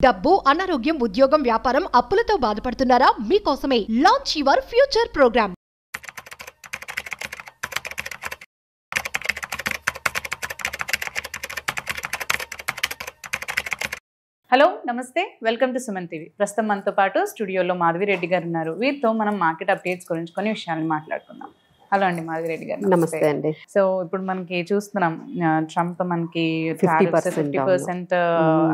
డబ్బు, అనారోగ్యం, ఉద్యోగం, వ్యాపారం, అప్పులతో బాధపడుతున్నారా? మీకోసమే launch your future programme. Hello నమస్తే, వెల్కమ్ టు సుమన్ టీవీ. ప్రస్తుతం మనతో పాటు స్టూడియోలో మాధవి రెడ్డి గారు ఉన్నారు. వీరితో మనం మార్కెట్ అప్డేట్స్ గురించి కొన్ని విషయాలు మాట్లాడుకుందాం. హలో అండి మాధవి రెడ్డి గారు. నమస్తే అండి. సో ఇప్పుడు మనకి చూస్తున్నాం, ట్రంప్ మనకి 50%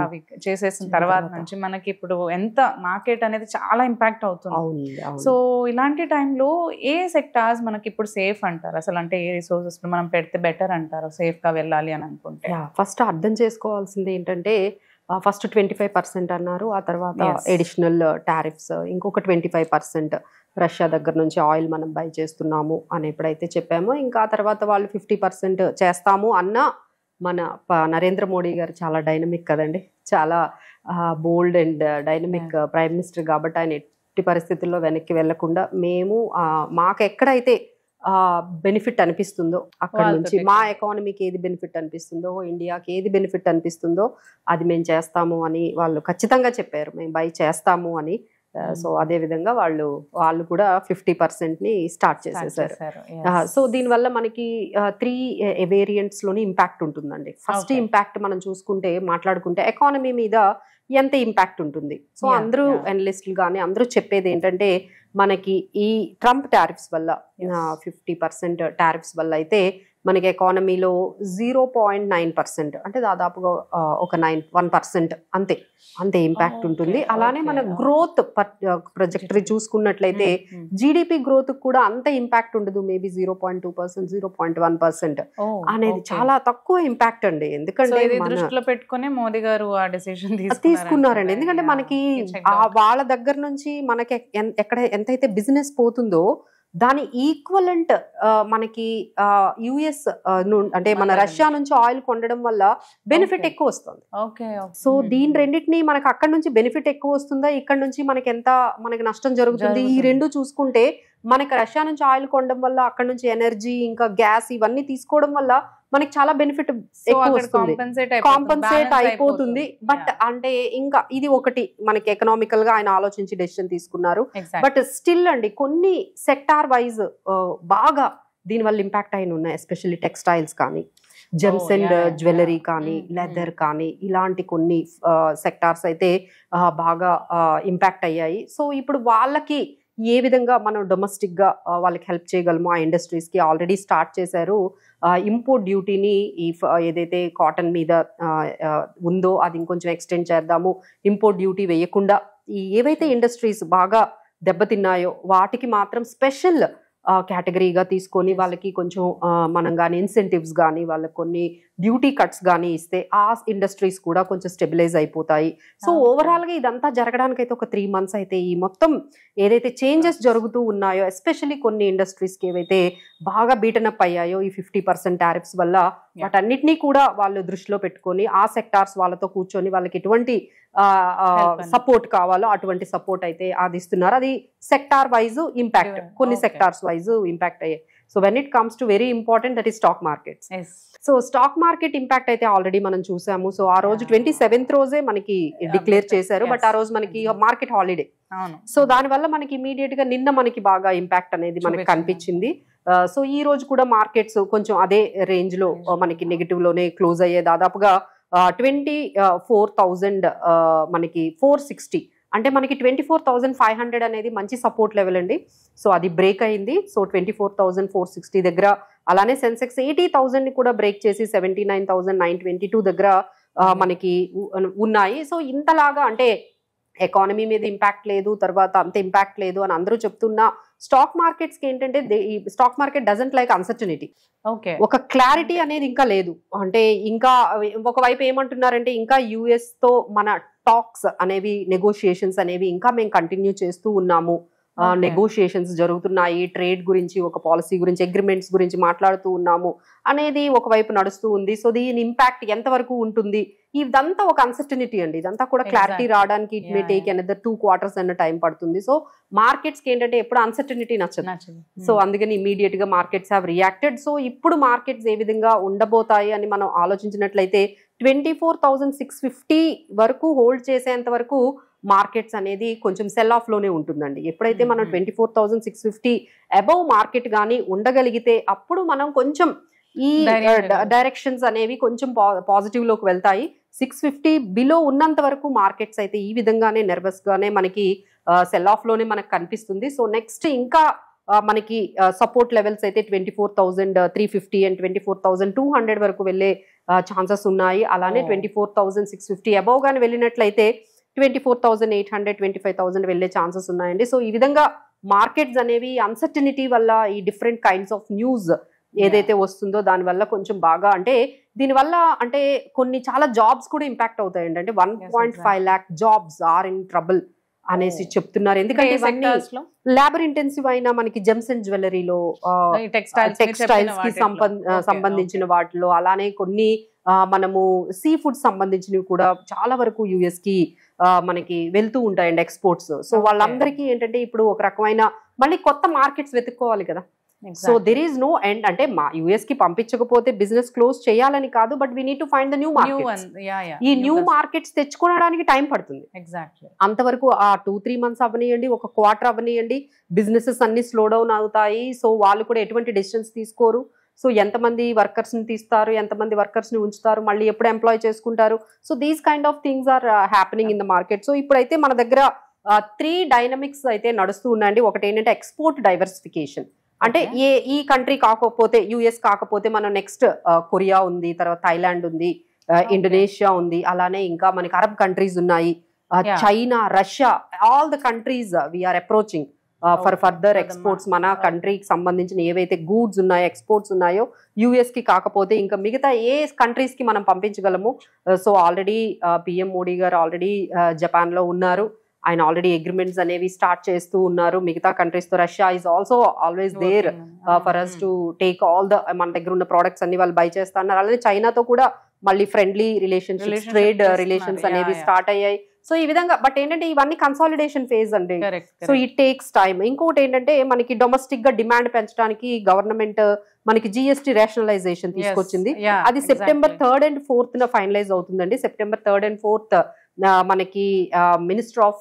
అవి చేసేసిన తర్వాత నుంచి మనకి ఇప్పుడు ఎంత మార్కెట్ అనేది చాలా ఇంపాక్ట్ అవుతుంది. సో ఇలాంటి టైంలో ఏ సెక్టార్స్ మనకి ఇప్పుడు సేఫ్ అంటారు అసలు? అంటే ఏ రిసోర్సెస్ మనం పెడితే బెటర్ అంటారు సేఫ్ గా వెళ్ళాలి అని అనుకుంటే? ఫస్ట్ అర్థం చేసుకోవాల్సింది ఏంటంటే, ఫస్ట్ 25% అన్నారు, ఆ తర్వాత ఎడిషనల్ టారిఫ్స్ ఇంకొక 25% రష్యా దగ్గర నుంచి ఆయిల్ మనం బై చేస్తున్నాము అని ఎప్పుడైతే చెప్పామో, ఇంకా ఆ తర్వాత వాళ్ళు 50% చేస్తాము అన్న మన నరేంద్ర మోడీ గారు చాలా డైనమిక్ కదండి, చాలా బోల్డ్ అండ్ డైనమిక్ ప్రైమ్ మినిస్టర్ కాబట్టి ఆయన ఎట్టి పరిస్థితుల్లో వెనక్కి వెళ్లకుండా మేము మాకు ఎక్కడైతే బెనిఫిట్ అనిపిస్తుందో అక్కడ నుంచి, మా ఎకానమీకి ఏది బెనిఫిట్ అనిపిస్తుందో, ఇండియాకి ఏది బెనిఫిట్ అనిపిస్తుందో అది మేము చేస్తాము అని వాళ్ళు ఖచ్చితంగా చెప్పారు, మేము బై చేస్తాము అని. సో అదే విధంగా వాళ్ళు కూడా 50%ని స్టార్ట్ చేసేసారు. సో దీనివల్ల మనకి 3 వేరియంట్స్ లోని ఇంపాక్ట్ ఉంటుందండి. ఫస్ట్ ఇంపాక్ట్ మనం చూసుకుంటే మాట్లాడుకుంటే ఎకానమీ మీద ఎంత ఇంపాక్ట్ ఉంటుంది. సో అందరూ అనలిస్టులు కానీ అందరూ చెప్పేది ఏంటంటే, మనకి ఈ ట్రంప్ టారిఫ్స్ వల్ల 50% టారిఫ్స్ వల్ల అయితే మనకి ఎకానమీలో 0.9% అంటే దాదాపుగా ఒక 1% అంతే ఇంపాక్ట్ ఉంటుంది. అలానే మన గ్రోత్ ప్రొజెక్టరీ చూసుకున్నట్లయితే జీడిపి గ్రోత్ కూడా అంత ఇంపాక్ట్ ఉండదు, మేబీ 0.2%, 0.1% అనేది చాలా తక్కువ ఇంపాక్ట్ అండి. ఎందుకంటే దృష్టిలో పెట్టుకుని మోదీ గారు ఆ డెసిషన్ తీసుకున్నారండి. ఎందుకంటే మనకి వాళ్ళ దగ్గర నుంచి మనకి ఎంతైతే బిజినెస్ పోతుందో దాని ఈక్వలెంట్ మనకి యుఎస్ అంటే మన రష్యా నుంచి ఆయిల్ కొనడం వల్ల బెనిఫిట్ ఎక్కువ వస్తుంది. సో దీని రెండింటినీ మనకి అక్కడ నుంచి బెనిఫిట్ ఎక్కువ వస్తుందా, ఇక్కడ నుంచి మనకి నష్టం జరుగుతుంది, ఈ రెండు చూసుకుంటే మనకి రష్యా నుంచి ఆయిల్ కొనడం వల్ల అక్కడ నుంచి ఎనర్జీ ఇంకా గ్యాస్ ఇవన్నీ తీసుకోవడం వల్ల మనకి చాలా బెనిఫిట్ ఎక్కువ వస్తుంది, కాంపన్సేట్ అయిపోతుంది. బట్ అంటే ఇంకా ఇది ఒకటి మనకి ఎకనామికల్ గా ఆయన ఆలోచించి డెసిషన్ తీసుకున్నారు. బట్ స్టిల్ అండి కొన్ని సెక్టార్ వైజ్ బాగా దీనివల్ల ఇంపాక్ట్ అయిన ఉన్నాయి. ఎస్పెషల్లీ టెక్స్టైల్స్ కానీ, జెమ్స్ అండ్ జ్యువెలరీ కానీ, లెదర్ కానీ ఇలాంటి కొన్ని సెక్టార్స్ అయితే బాగా ఇంపాక్ట్ అయ్యాయి. సో ఇప్పుడు వాళ్ళకి ఏ విధంగా మనం డొమెస్టిక్ గా వాళ్ళకి హెల్ప్ చేయగలమో ఆ ఇండస్ట్రీస్ కి ఆల్రెడీ స్టార్ట్ చేశారు. ఇంపోర్ట్ డ్యూటీని ఏదైతే కాటన్ మీద ఉందో అది ఇంకొంచెం ఎక్స్టెండ్ చేద్దాము, ఇంపోర్ట్ డ్యూటీ వేయకుండా ఏవైతే ఇండస్ట్రీస్ బాగా దెబ్బతిన్నాయో వాటికి మాత్రం స్పెషల్ కేటగిరీగా తీసుకొని వాళ్ళకి కొంచెం మనం కానీ ఇన్సెంటివ్స్ కానీ వాళ్ళకి కొన్ని డ్యూటీ కట్స్ కానీ ఇస్తే ఆ ఇండస్ట్రీస్ కూడా కొంచెం స్టెబిలైజ్ అయిపోతాయి. సో ఓవరాల్గా ఇదంతా జరగడానికి అయితే ఒక 3 months అయితే ఈ మొత్తం ఏదైతే చేంజెస్ జరుగుతూ ఉన్నాయో, ఎస్పెషల్లీ కొన్ని ఇండస్ట్రీస్కి ఏవైతే బాగా బీటనప్ అయ్యాయో ఈ 50% టారిఫ్స్ వల్ల, వాటన్నిటినీ కూడా వాళ్ళు దృష్టిలో పెట్టుకొని ఆ సెక్టార్స్ వాళ్ళతో కూర్చొని వాళ్ళకి ఎటువంటి సపోర్ట్ కావాలో అటువంటి సపోర్ట్ అయితే అది ఇస్తున్నారు. అది సెక్టార్ వైజ్ ఇంపాక్ట్, కొన్ని సెక్టార్స్ వైజ్ ఇంపాక్ట్ అయ్యాయి. So when it comes to very important that is stock markets. So stock market impact అయితే ఆల్రెడీ మనం చూసాము. సో ఆ రోజు 27th రోజే మనకి డిక్లేర్ చేశారు, బట్ ఆ రోజు మనకి మార్కెట్ హాలిడే. సో దానివల్ల మనకి ఇమీడియట్ గా నిన్న మనకి బాగా ఇంపాక్ట్ అనేది మనకి కనిపించింది. సో ఈ రోజు కూడా మార్కెట్స్ కొంచెం అదే రేంజ్ లో మనకి నెగిటివ్ లోనే క్లోజ్ అయ్యే, దాదాపుగా 24,000 మనకి 460 అంటే మనకి 24,500 అనేది మంచి సపోర్ట్ లెవెల్ అండి. సో అది బ్రేక్ అయింది. సో 24,460 దగ్గర, అలానే సెన్సెక్స్ 80,000ని కూడా బ్రేక్ చేసి 79,922 దగ్గర మనకి ఉన్నాయి. సో ఇంతలాగా అంటే ఎకానమీ మీద ఇంపాక్ట్ లేదు, తర్వాత అంత ఇంపాక్ట్ లేదు అని అందరూ చెప్తున్నా, స్టాక్ మార్కెట్స్కి ఏంటంటే stock market doesn't like uncertainty. ఒక క్లారిటీ అనేది ఇంకా లేదు. అంటే ఇంకా ఒకవైపు ఏమంటున్నారంటే, ఇంకా యుఎస్ తో మన టాక్స్ అనేవి, నెగోషియేషన్స్ అనేవి ఇంకా మేము కంటిన్యూ చేస్తూ ఉన్నాము, నెగోషియేషన్స్ జరుగుతున్నాయి, ట్రేడ్ గురించి, ఒక పాలసీ గురించి, అగ్రిమెంట్స్ గురించి మాట్లాడుతూ ఉన్నాము అనేది ఒకవైపు నడుస్తూ ఉంది. సో దీని ఇంపాక్ట్ ఎంతవరకు ఉంటుంది, ఇదంతా ఒక అన్సర్టనిటీ అండి. ఇదంతా కూడా క్లారిటీ రావడానికి it may take another 2 quarters అన్న టైం పడుతుంది. సో మార్కెట్స్ కి ఏంటంటే ఎప్పుడు అన్సర్టనిటీ నచ్చదు. సో అందుకని ఇమీడియట్ గా మార్కెట్స్ హ్యావ్ రియాక్టెడ్. సో ఇప్పుడు మార్కెట్స్ ఏ విధంగా ఉండబోతాయి అని మనం ఆలోచించినట్లయితే 24,650 వరకు హోల్డ్ చేసేంత వరకు మార్కెట్స్ అనేది కొంచెం సెల్ ఆఫ్ లోనే ఉంటుందండి. ఎప్పుడైతే మనం 24,650 అబౌవ్ మార్కెట్ కానీ ఉండగలిగితే అప్పుడు మనం కొంచెం ఈ డైరెక్షన్స్ అనేవి కొంచెం పాజిటివ్ లోకి వెళ్తాయి. 650 బిలో ఉన్నంత వరకు మార్కెట్స్ అయితే ఈ విధంగానే నర్వస్ గానే మనకి సెల్ ఆఫ్ లోనే మనకు కనిపిస్తుంది. సో నెక్స్ట్ ఇంకా మనకి సపోర్ట్ లెవెల్స్ అయితే 24,350 అండ్ 24,200 వరకు వెళ్ళే ఛాన్సెస్ ఉన్నాయి. అలానే 24,650 అబౌవ్ గానే వెళ్ళినట్లయితే 24,800 25,000 వెళ్ళే ఛాన్సెస్ ఉన్నాయండి. సో ఈ విధంగా మార్కెట్స్ అనేవి అన్సర్టనిటీ వల్ల ఈ డిఫరెంట్ కైండ్స్ ఆఫ్ న్యూస్ ఏదైతే వస్తుందో దానివల్ల కొంచెం బాగా అంటే దీనివల్ల అంటే కొన్ని చాలా జాబ్స్ కూడా ఇంపాక్ట్ అవుతాయండి. అంటే 1.5 lakh jobs are in trouble అనేసి చెప్తున్నారు. ఎందుకంటే ఇవన్నీ లేబర్ ఇంటెన్సివ్ అయిన మనకి జెమ్స్ అండ్ జ్యువెలరీలో టెక్స్టైల్స్ కి సంబంధించిన వాటిలో అలానే కొన్ని మనము సీ ఫుడ్ సంబంధించినవి కూడా చాలా వరకు యుఎస్ కి మనకి వెళ్తూ ఉంటాయండి ఎక్స్పోర్ట్స్. సో వాళ్ళందరికీ ఏంటంటే ఇప్పుడు ఒక రకమైన మళ్ళీ కొత్త మార్కెట్స్ వెతుక్కోవాలి కదా. So there is no end. అంటే మా యుఎస్ కి పంపించకపోతే బిజినెస్ క్లోజ్ చేయాలని కాదు, but we need to find the new markets. ఈ న్యూ మార్కెట్స్ తెచ్చుకోవడానికి టైం పడుతుంది. అంతవరకు ఆ 2-3 months అవనియండి, ఒక క్వార్టర్ అవనియండి, బిజినెసెస్ అన్ని స్లో డౌన్ అవుతాయి. సో వాళ్ళు కూడా ఎటువంటి డెసిషన్స్ తీసుకోరు. సో ఎంతమంది వర్కర్స్ ని తీస్తారు, ఎంతమంది వర్కర్స్ ని ఉంచుతారు, మళ్ళీ ఎప్పుడు ఎంప్లాయ్ చేసుకుంటారు. So these kind of things are happening in the market. So ఇప్పుడైతే మన దగ్గర 3 డైనమిక్స్ అయితే నడుస్తూ ఉన్నాయండి. ఒకటి ఏంటంటే ఎక్స్పోర్ట్ డైవర్సిఫికేషన్. అంటే ఈ కంట్రీ కాకపోతే యుఎస్ కాకపోతే మనం నెక్స్ట్ కొరియా ఉంది, తర్వాత థైలాండ్ ఉంది, ఇండోనేషియా ఉంది, అలానే ఇంకా మనకి అరబ్ కంట్రీస్ ఉన్నాయి, China, Russia, all the countries we are approaching for further exports. మన కంట్రీకి సంబంధించిన ఏవైతే గూడ్స్ ఉన్నాయో ఎక్స్పోర్ట్స్ ఉన్నాయో యుఎస్ కి కాకపోతే ఇంకా మిగతా ఏ కంట్రీస్ కి మనం పంపించగలము. సో ఆల్రెడీ పిఎం మోడీ గారు ఆల్రెడీ జపాన్ లో ఉన్నారు. ఆయన ఆల్రెడీ అగ్రిమెంట్స్ అనేవి స్టార్ట్ చేస్తూ ఉన్నారు మిగతా కంట్రీస్ తో. Russia is also always there for us to take all the మన దగ్గర ఉన్న ప్రోడక్ట్స్ అన్ని వాళ్ళు బై చేస్తా ఉన్నారు. అలానే చైనాతో కూడా మళ్ళీ ఫ్రెండ్లీ రిలేషన్షిప్స్, ట్రేడ్ రిలేషన్స్ అనేవి స్టార్ట్ అయ్యాయి. సో ఈ విధంగా బట్ ఏంటంటే ఇవన్నీ కన్సాలిడేషన్ ఫేజ్ అండి. So it takes time. ఇంకోటి ఏంటంటే మనకి డొమెస్టిక్ గా డిమాండ్ పెంచడానికి గవర్నమెంట్ మనకి జిఎస్టీ రేషనలైజేషన్ తీసుకొచ్చింది. అది September 3rd and 4th finalise అవుతుందండి. September 3rd and 4th మనకి మినిస్టర్ ఆఫ్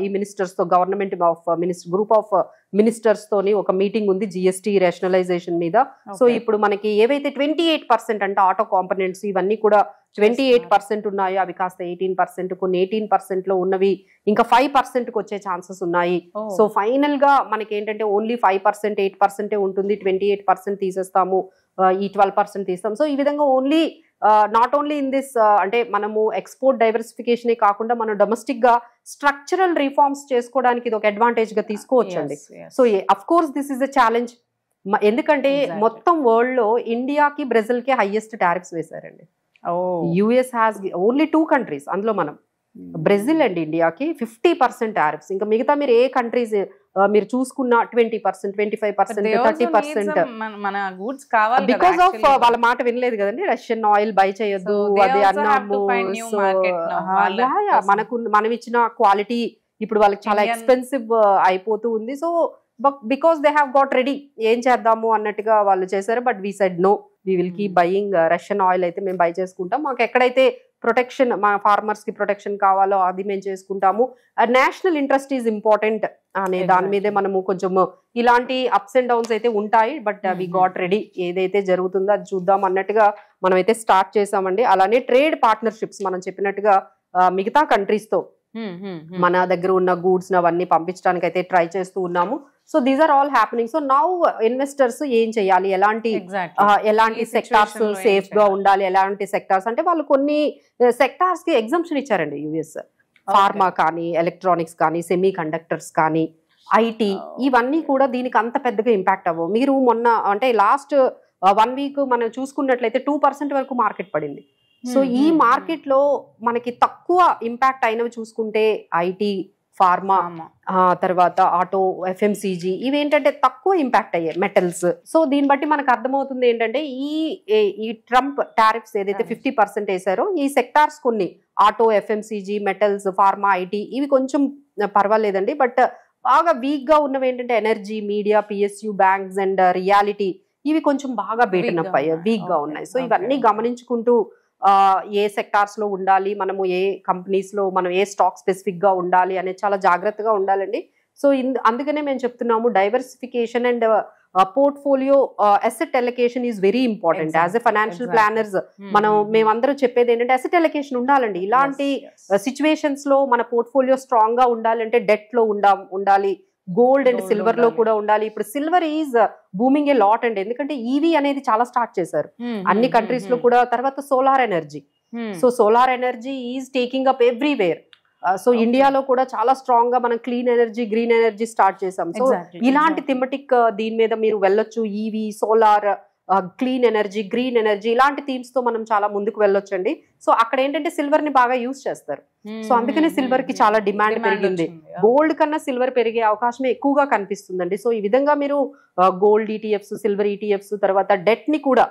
ఈ మినిస్టర్స్ తో government of group of ministers తోని ఒక మీటింగ్ ఉంది జిఎస్టీ రేషనలైజేషన్ మీద. సో ఇప్పుడు మనకి ఏవైతే 28% అంటే ఆటో కాంపోనెంట్స్ ఇవన్నీ కూడా 28% ఉన్నాయో అవి కాస్త 18%, కొన్ని 18% లో ఉన్నవి ఇంకా 5% కి వచ్చే ఛాన్సెస్ ఉన్నాయి. సో ఫైనల్ గా మనకి ఏంటంటే ఓన్లీ 5%, 8% ఉంటుంది, 28% తీసేస్తాము, ఈ 12% తీస్తాం. సో ఈ విధంగా only not only in this అంటే మనము ఎక్స్పోర్ట్ డైవర్సిఫికేషన్ కాకుండా మనం డొమెస్టిక్ గా స్ట్రక్చరల్ రిఫార్మ్స్ చేసుకోవడానికి ఇది ఒక అడ్వాంటేజ్ గా తీసుకోవచ్చండి. So of course this is a challenge. ఎందుకంటే మొత్తం వరల్డ్ లో ఇండియాకి బ్రెజిల్ కి హైయెస్ట్ టారిఫ్స్ వేశారండి. యుఎస్ హ్యాస్ ఓన్లీ 2 countries, అందులో మనం బ్రెజిల్ అండ్ ఇండియాకి 50% టారిఫ్స్. ఇంకా మిగతా మీరు ఏ కంట్రీస్ మీరు చూసుకున్న 20%, 25%, 30% మన గూడ్స్ కావాలి. బికాస్ ఆఫ్ వాళ్ళ మాట వినలేదు కదండి. రష్యన్ ఆయిల్ బై చేయొద్దు అది అన్నాము. మనం ఇచ్చిన క్వాలిటీ ఇప్పుడు వాళ్ళకి చాలా ఎక్స్పెన్సివ్ అయిపోతూ ఉంది. So because they have got ready ఏం చేద్దాము అన్నట్టుగా వాళ్ళు చేశారు. But we said no, we will keep buying Russian oil అయితే మేము బై చేసుకుంటాం. మాకు ఎక్కడైతే ప్రొటెక్షన్ మా ఫార్మర్స్ కి ప్రొటెక్షన్ కావాలో అది మేము చేసుకుంటాము. నేషనల్ ఇంట్రెస్ట్ ఈజ్ ఇంపార్టెంట్ అనే దాని మీదే మనము కొంచెం ఇలాంటి అప్స్ అండ్ డౌన్స్ అయితే ఉంటాయి. బట్ వి గాట్ రెడీ, ఏదైతే జరుగుతుందో అది చూద్దాం అన్నట్టుగా మనం అయితే స్టార్ట్ చేసామండి. అలానే ట్రేడ్ పార్ట్నర్షిప్స్ మనం చెప్పినట్టుగా మిగతా కంట్రీస్ తో మన దగ్గర ఉన్న గూడ్స్ అవన్నీ పంపించడానికి అయితే ట్రై చేస్తూ ఉన్నాము. So these are all happening. So now investors ఏం చేయాలి, ఎలాంటి సెక్టార్స్ సేఫ్ గా ఉండాలి, ఎలాంటి సెక్టార్స్ అంటే వాళ్ళు కొన్ని సెక్టార్స్ కి ఎగ్జంప్షన్ ఇచ్చారండి యుఎస్. ఫార్మా కానీ, ఎలక్ట్రానిక్స్ కానీ, సెమీ కండక్టర్స్ కానీ, ఐటీ, ఇవన్నీ కూడా దీనికి అంత పెద్దగా ఇంపాక్ట్ అవ్వవు. మీరు మొన్న అంటే లాస్ట్ 1 week మనం చూసుకున్నట్లయితే 2% వరకు మార్కెట్ పడింది. సో ఈ మార్కెట్ లో మనకి తక్కువ ఇంపాక్ట్ అయినవి చూసుకుంటే ఐటీ, ఫార్మా, తర్వాత ఆటో, ఎఫ్ఎంసీజీ, ఇవేంటంటే తక్కువ ఇంపాక్ట్ అయ్యాయి, మెటల్స్. సో దీన్ని బట్టి మనకు అర్థమవుతుంది ఏంటంటే ఈ ట్రంప్ టారిఫ్స్ ఏదైతే 50% వేసారో ఈ సెక్టార్స్ కొన్ని auto, FMCG, metals, pharma, IT ఇవి కొంచెం పర్వాలేదండి. బట్ బాగా వీక్ గా ఉన్నవి ఏంటంటే energy, media, PSU, banks and reality, ఇవి కొంచెం బాగా బీటన్ అప్ అయ్యాయి, వీక్ గా ఉన్నాయి. సో ఇవన్నీ గమనించుకుంటూ ఏ సెక్టార్స్ లో ఉండాలి, మనము ఏ కంపెనీస్ లో మనం ఏ స్టాక్ స్పెసిఫిక్ గా ఉండాలి అనేది చాలా జాగ్రత్తగా ఉండాలండి. సో అందుకనే మేము చెప్తున్నాము diversification and portfolio asset allocation is very important. As a financial planners మేమందరం చెప్పేది ఏంటంటే అసెట్ అలొకేషన్ ఉండాలండి. ఇలాంటి సిచ్యువేషన్స్ లో మన పోర్ట్ఫోలియో స్ట్రాంగ్ గా ఉండాలంటే డెట్ లో ఉండాలి, గోల్డ్ అండ్ సిల్వర్ లో కూడా ఉండాలి. ఇప్పుడు silver is booming a lot అండి, ఎందుకంటే ఈవీ అనేది చాలా స్టార్ట్ చేశారు అన్ని కంట్రీస్ లో కూడా. తర్వాత solar energy, so solar energy is taking up everywhere. So ఇండియాలో కూడా చాలా స్ట్రాంగ్ గా మనం clean energy, green energy start చేసాం. సో ఇలాంటి థిమటిక్ దీని మీద మీరు వెళ్ళొచ్చు. EV, solar, clean energy, green energy ఇలాంటి థీమ్స్ తో మనం చాలా ముందుకు వెళ్ళొచ్చండి. సో అక్కడ ఏంటంటే సిల్వర్ ని బాగా యూజ్ చేస్తారు. సో అందుకనే సిల్వర్ కి చాలా డిమాండ్ పెరిగింది. గోల్డ్ కన్నా సిల్వర్ పెరిగే అవకాశమే ఎక్కువగా కనిపిస్తుందండి. సో ఈ విధంగా మీరు గోల్డ్ ఈటీఎఫ్స్, సిల్వర్ ఈటీఎఫ్స్, తర్వాత డెట్ ని కూడా,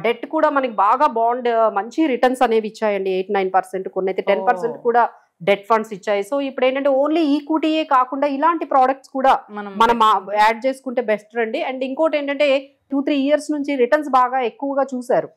డెట్ కూడా మనకి బాగా బాండ్ మంచి రిటర్న్స్ అనేవి ఇచ్చాయండి. 8-9%, కొన్ని అయితే 10% కూడా డెట్ ఫండ్స్ ఇచ్చాయి. సో ఇప్పుడు ఏంటంటే ఓన్లీ ఈక్విటీయే కాకుండా ఇలాంటి ప్రోడక్ట్స్ కూడా మనం యాడ్ చేసుకుంటే బెస్ట్ అండి. అండ్ ఇంకోటి ఏంటంటే 2-3 ఇయర్స్ నుంచి రిటర్న్స్ బాగా ఎక్కువగా చూసారు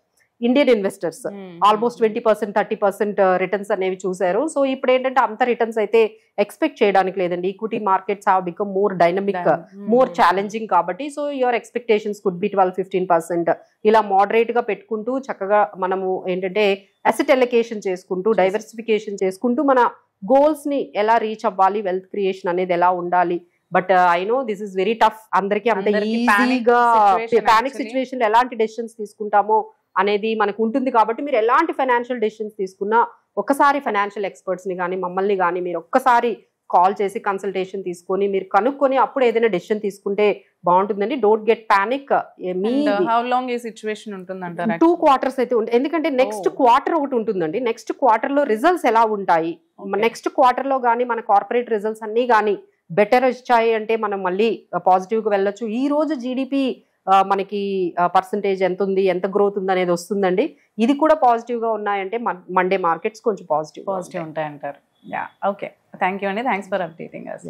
ఇండియన్ ఇన్వెస్టర్స్. ఆల్మోస్ట్ 20%, 30% రిటర్న్స్ అనేవి చూసారు. సో ఇప్పుడు ఏంటంటే అంత రిటర్న్స్ అయితే ఎక్స్పెక్ట్ చేయడానికి లేదండి. Equity markets have become more dynamic, more challenging కాబట్టి. So your expectations could be 12-15%. ఇలా మోడరేట్ గా పెట్టుకుంటూ చక్కగా మనము ఏంటంటే అసెట్ అలొకేషన్ చేసుకుంటూ, డైవర్సిఫికేషన్ చేసుకుంటూ మన గోల్స్ ని ఎలా రీచ్ అవ్వాలి, వెల్త్ క్రియేషన్ అనేది ఎలా ఉండాలి. But I know this is very tough. అందరికి అంత ఈజీగా పానిక్ సిచ్యువేషన్ ఎలాంటి డెసిషన్స్ తీసుకుంటామో అనేది మనకు ఉంటుంది. కాబట్టి మీరు ఎలాంటి ఫైనాన్షియల్ డెసిషన్స్ తీసుకున్నా ఒకసారి ఫైనాన్షియల్ ఎక్స్పర్ట్స్ ని కానీ మమ్మల్ని కానీ మీరు ఒక్కసారి కాల్ చేసి కన్సల్టేషన్ తీసుకొని మీరు కనుక్కొని అప్పుడు ఏదైనా డెసిషన్ తీసుకుంటే బాగుంటుందండి. Don't get panic. How long ఈ సిచ్యువేషన్ ఉంటుందంటారు? 2 quarters అయితే ఉంటుంది. ఎందుకంటే నెక్స్ట్ క్వార్టర్ ఒకటి ఉంటుందండి. నెక్స్ట్ క్వార్టర్ లో రిజల్ట్స్ ఎలా ఉంటాయి, నెక్స్ట్ క్వార్టర్ లో కానీ మన కార్పొరేట్ రిజల్ట్స్ అన్ని కానీ బెటర్ వచ్చాయి అంటే మనం మళ్ళీ పాజిటివ్ గా వెళ్ళొచ్చు. ఈ రోజు జీడిపి మనకి పర్సంటేజ్ ఎంత ఉంది, ఎంత గ్రోత్ ఉంది అనేది వస్తుందండి. ఇది కూడా పాజిటివ్ గా ఉన్నాయంటే మండే మార్కెట్స్ కొంచెం పాజిటివ్ ఉంటాయంటారు. ఓకే, థ్యాంక్ యూ అండి. Thanks for updating us.